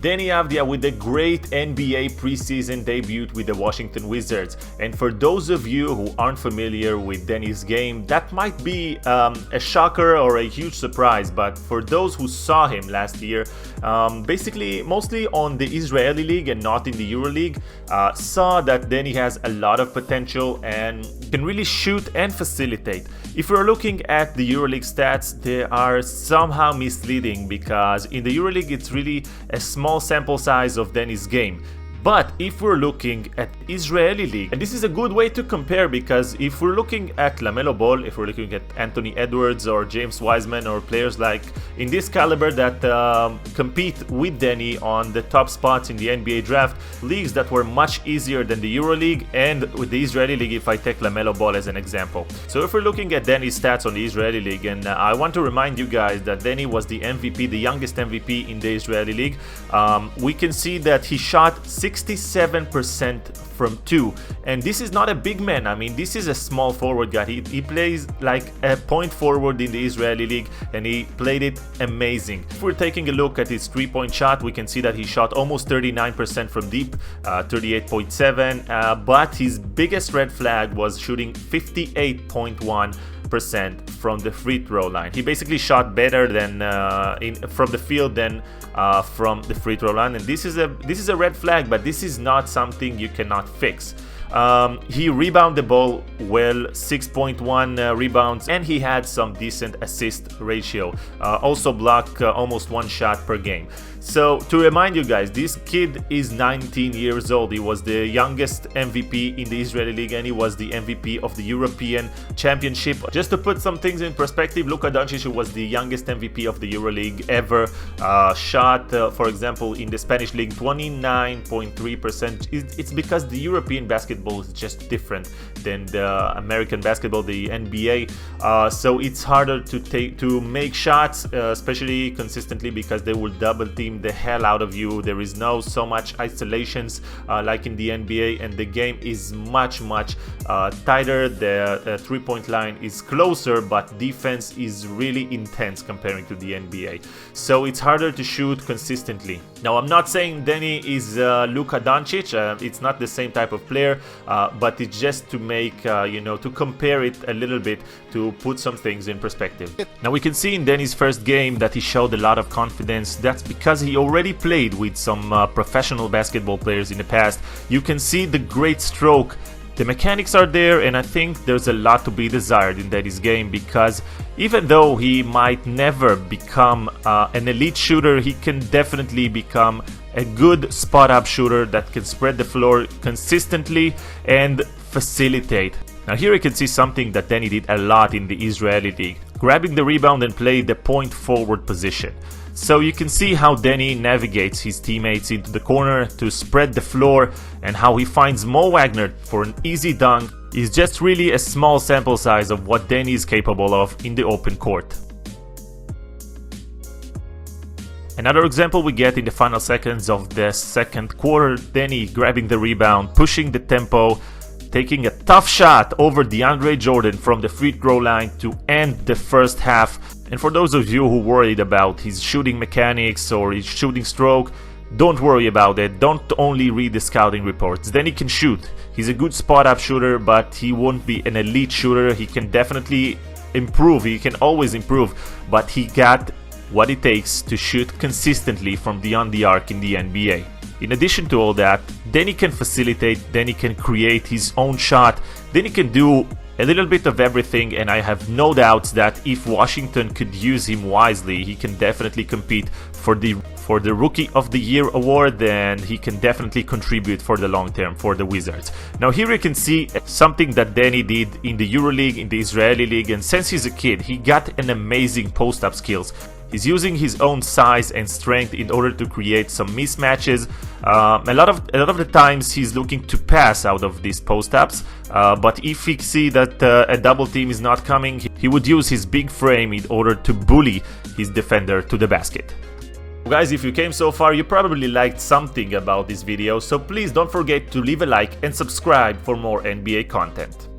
Deni Avdija with a great NBA preseason debut with the Washington Wizards. And for those of you who aren't familiar with Deni's game, that might be a shocker or a huge surprise. But for those who saw him last year, basically mostly on the Israeli League and not in the EuroLeague, saw that Deni has a lot of potential and can really shoot and facilitate. If we're looking at the EuroLeague stats, they are somehow misleading because in the EuroLeague it's really a small sample size of Deni's game. But if we're looking at Israeli League, and this is a good way to compare, because if we're looking at LaMelo Ball, if we're looking at Anthony Edwards or James Wiseman or players like in this caliber that compete with Deni on the top spots in the NBA draft, leagues that were much easier than the EuroLeague and with the Israeli League, if I take LaMelo Ball as an example. So if we're looking at Deni's stats on the Israeli League, and I want to remind you guys that Deni was the MVP, the youngest MVP in the Israeli League, we can see that he shot 67% from 2, and this is not a big man. I mean, this is a small forward guy. He plays like a point forward in the Israeli League, and he played it amazing. If we're taking a look at his 3-point shot, we can see that he shot almost 39% from deep, 38.7, but his biggest red flag was shooting 58.1% from the free throw line. He basically shot better than from the field than from the free throw line, and this is a red flag, but this is not something you cannot fix. He rebounded the ball well, 6.1 rebounds, and he had some decent assist ratio. Also blocked almost 1 shot per game. So to remind you guys, this kid is 19 years old. He was the youngest MVP in the Israeli League, and he was the MVP of the European Championship. Just to put some things in perspective, Luka Doncic, who was the youngest MVP of the EuroLeague ever, shot, for example, in the Spanish League, 29.3%. It's because the European basketball is just different than the American basketball, the NBA. So it's harder to make shots, especially consistently, because they will double team the hell out of you. There is no so much isolations like in the NBA, and the game is much tighter. The 3-point line is closer, but defense is really intense comparing to the NBA. So it's harder to shoot consistently. Now, I'm not saying Deni is Luka Doncic. It's not the same type of player, but it's just to make to compare it a little bit, to put some things in perspective. Now we can see in Deni's first game that he showed a lot of confidence. That's because he already played with some professional basketball players in the past. You can see the great stroke. The mechanics are there, and I think there's a lot to be desired in Deni's game, because even though he might never become an elite shooter, he can definitely become a good spot-up shooter that can spread the floor consistently and facilitate. Now here you can see something that Deni did a lot in the Israeli League, grabbing the rebound and play the point forward position. So you can see how Deni navigates his teammates into the corner to spread the floor, and how he finds Mo Wagner for an easy dunk is just really a small sample size of what Deni is capable of in the open court. Another example we get in the final seconds of the second quarter, Deni grabbing the rebound, pushing the tempo, taking a tough shot over DeAndre Jordan from the free throw line to end the first half. And for those of you who worried about his shooting mechanics or his shooting stroke, don't worry about it. Don't only read the scouting reports. Deni can shoot. He's a good spot-up shooter, but he won't be an elite shooter. He can definitely improve. He can always improve, but he got what it takes to shoot consistently from beyond the arc in the NBA. In addition to all that, Deni can facilitate, Deni can create his own shot, Deni can do a little bit of everything, and I have no doubts that if Washington could use him wisely, he can definitely compete for the Rookie of the Year award, and he can definitely contribute for the long term for the Wizards. Now here you can see something that Deni did in the EuroLeague, in the Israeli League, and since he's a kid, he got an amazing post-up skills. He's using his own size and strength in order to create some mismatches. A lot of the times he's looking to pass out of these post-ups, but if he see that a double team is not coming, he would use his big frame in order to bully his defender to the basket. Guys, if you came so far, you probably liked something about this video, so please don't forget to leave a like and subscribe for more NBA content.